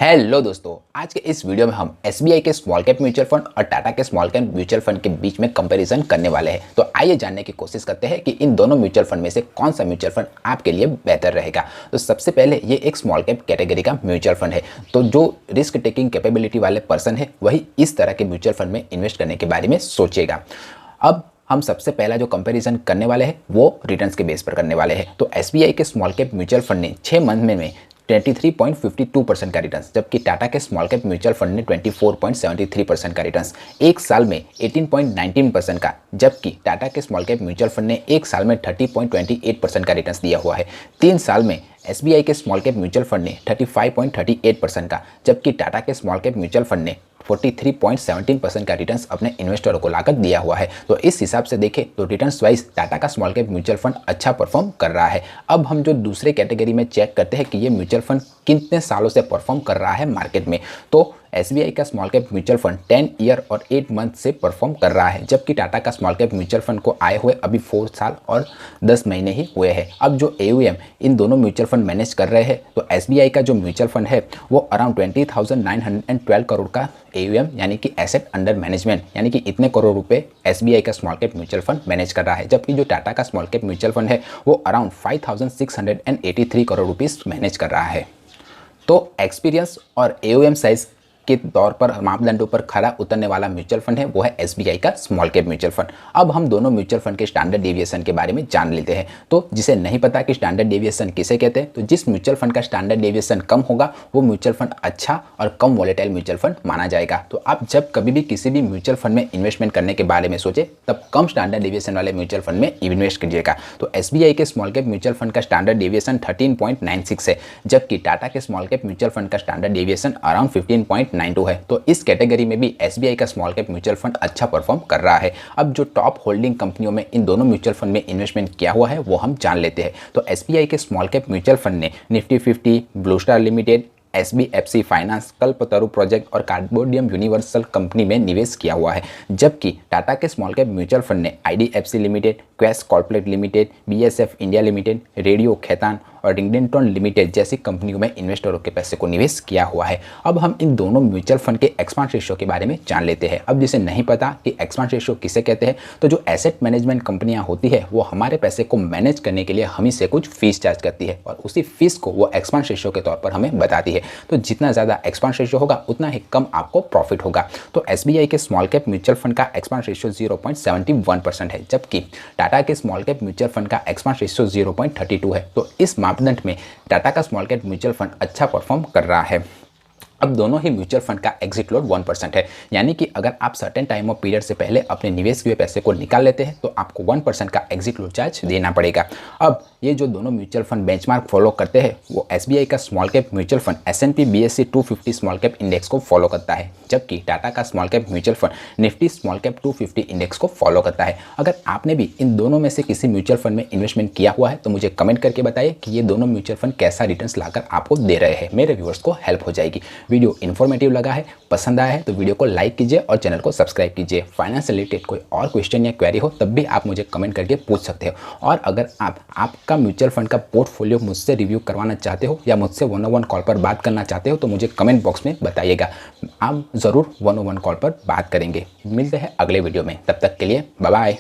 Hello दोस्तों, आज के इस वीडियो में हम एसबीआई के स्मॉल कैप म्यूचुअल फंड और टाटा के स्मॉल कैप म्यूचुअल फंड के बीच में कंपैरिजन करने वाले हैं। तो आइए जानने की कोशिश करते हैं कि इन दोनों म्यूचुअल फंड में से कौन सा म्यूचुअल फंड आपके लिए बेहतर रहेगा। तो सबसे पहले ये एक स्मॉल कैप कैटेगरी का म्यूचुअल फंड है, तो जो रिस्क टेकिंग कैपेबिलिटी वाले पर्सन है वही इस तरह के म्यूचुअल फंड में इन्वेस्ट करने के बारे में सोचेगा। अब हम सबसे पहला जो कंपैरिजन करने वाले हैं वो रिटर्न्स के बेस पर करने वाले हैं। तो एसबीआई के स्मॉल कैप म्यूचुअल फंड ने 6 मंथ में 23.52% का रिटर्न्स, जबकि टाटा के स्मॉल कैप म्यूचुअल फंड ने 24.73% का रिटर्न्स, एक साल में 18.19% का, जबकि टाटा के स्मॉल कैप म्यूचुअल फंड ने एक साल में 30.28% का रिटर्न्स दिया हुआ है। 3 साल में एसबीआई के स्मॉल कैप म्यूचुअल फंड ने 35.38% का, जबकि टाटा के स्मॉल कैप म्यूचुअल फंड ने 43.17% का रिटर्न्स अपने इन्वेस्टरों को लाकर दिया हुआ है। तो इस हिसाब से देखें तो रिटर्न्स वाइज टाटा का स्मॉल कैप म्यूचुअल फंड अच्छा परफॉर्म कर रहा है। अब हम जो दूसरे कैटेगरी में चेक करते हैं कि ये म्यूचुअल फंड कितने सालों से परफॉर्म कर रहा है मार्केट में, तो एसबीआई का small cap mutual fund 10 year और 8 मंथ से परफॉर्म कर रहा है, जबकि टाटा का स्मॉल कैप म्यूचुअल फंड को आए हुए अभी 4 साल और 10 महीने ही हुए हैं। अब जो एयूएम इन दोनों म्यूचुअल फंड मैनेज कर रहे हैं, तो एसबीआई का जो म्यूचुअल फंड है वो अराउंड 20,912 करोड़ का एयूएम यानी कि एसेट अंडर मैनेजमेंट, यानी कि इतने करोड़ रुपए एसबीआई का small cap mutual fund manage कर रहा है, जबकि जो टाटा का स्मॉल कैप म्यूचुअल फंड है वो अराउंड 5,683 करोड़ रुपीस मैनेज कर रहा है। तो एक्सपीरियंस और एयूएम साइज के तौर पर मापदंडों पर खरा उतरने वाला म्यूचुअल फंड है वो है एसबीआई का स्मॉल कैप म्यूचुअल फंड। अब हम दोनों म्यूचुअल फंड के स्टैंडर्ड डेविएशन के बारे में जान लेते हैं। तो जिसे नहीं पता कि स्टैंडर्ड डेविएशन किसे कहते हैं, तो जिस म्यूचुअल फंड का स्टैंडर्ड डेविएशन कम होगा वो म्यूचुअल फंड अच्छा और कम वॉलेटाइल म्यूचुअल फंड माना जाएगा। तो आप जब कभी भी किसी भी म्यूचुअल फंड में इन्वेस्टमेंट करने के बारे में सोचे तब कम स्टैंडर्ड डेविएशन वाले म्यूचुअल फंड में इन्वेस्ट कीजिएगा। तो एसबीआई के स्मॉल कैप म्यूचुअल फंड का स्टैंडर्ड डेविएशन 13.96 है, जबकि टाटा के स्मॉल कैप म्यूचुअल फंड का स्टैंडर्ड डेविएशन अराउंड 15.92 है। तो इस कैटेगरी में भी एसबीआई का स्मॉल कैप म्यूचुअल फंड अच्छा परफॉर्म कर रहा है। अब जो टॉप होल्डिंग कंपनियों में इन दोनों म्यूचुअल फंड में इन्वेस्टमेंट किया हुआ है वो हम जान लेते हैं। तो एसबीआई के स्मॉल कैप म्यूचुअल फंड ने Nifty 50, Blue Star limited, SBFC finance, Kalpataru project और कार्डबोर्डियम यूनिवर्सल कंपनी में निवेश किया हुआ है, जबकि टाटा के स्मॉल कैप म्यूचुअल फंड ने IDFC limited, Quess corporate limited, BSF India limited, Radico Khaitan और रिंगडेंटन लिमिटेड जैसी कंपनियों में इन्वेस्टरों के पैसे को निवेश किया हुआ है। अब हम इन दोनों म्यूचुअल फंड के एक्सपांस रेशियो के बारे में जान लेते हैं। अब जिसे नहीं पता कि एक्सपांस रेशियो किसे कहते हैं, तो जो एसेट मैनेजमेंट कंपनियां होती है वो हमारे पैसे को मैनेज करने के लिए हमें से कुछ फीस चार्ज करती है और उसी फीस को वो एक्सपांस रेशियो के तौर पर हमें बताती है। तो जितना ज़्यादा एक्सपांस रेशियो होगा उतना ही कम आपको प्रॉफिट होगा। तो एसबीआई के स्मॉल कैप म्यूचुअल फंड का एक्सपांस रेशियो 0.71% है, जबकि टाटा के स्मॉल कैप म्यूचुअल फंड का एक्सपांस रेशियो 0.32 है। तो इस मापदंड में टाटा का स्मॉल कैप म्यूचुअल फंड अच्छा परफॉर्म कर रहा है। अब दोनों ही म्यूचुअल फंड का एग्जिट लोड 1% है, यानी कि अगर आप सर्टेन टाइम ऑफ पीरियड से पहले अपने निवेश किए पैसे को निकाल लेते हैं तो आपको 1% का एग्जिट लोड चार्ज देना पड़ेगा। अब ये जो दोनों म्यूचुअल फंड बेंचमार्क फॉलो करते हैं वो एसबीआई का small cap mutual fund S&P BSE 250 small cap index को फॉलो करता है, जबकि टाटा का small cap mutual fund Nifty small cap 250 index को फॉलो करता है। अगर आपने भी इन दोनों में से किसी म्यूचुअल फंड में इन्वेस्टमेंट किया हुआ है तो मुझे कमेंट करके बताइए कि ये दोनों म्यूचुअल फंड कैसा रिटर्न्स लाकर आपको दे रहे हैं। मेरे व्यूअर्स को हेल्प हो जाएगी। वीडियो इन्फॉर्मेटिव लगा है, पसंद आया है तो वीडियो को लाइक कीजिए और चैनल को सब्सक्राइब कीजिए। फाइनेंस से रिलेटेड कोई और क्वेश्चन या क्वेरी हो तब भी आप मुझे कमेंट करके पूछ सकते हो। और अगर आपका म्यूचुअल फंड का पोर्टफोलियो मुझसे रिव्यू करवाना चाहते हो या मुझसे 1-on-1 कॉल पर बात करना चाहते हो तो मुझे कमेंट बॉक्स में बताइएगा। आप ज़रूर 1-on-1 कॉल पर बात करेंगे। मिलते हैं अगले वीडियो में, तब तक के लिए बाय बाय।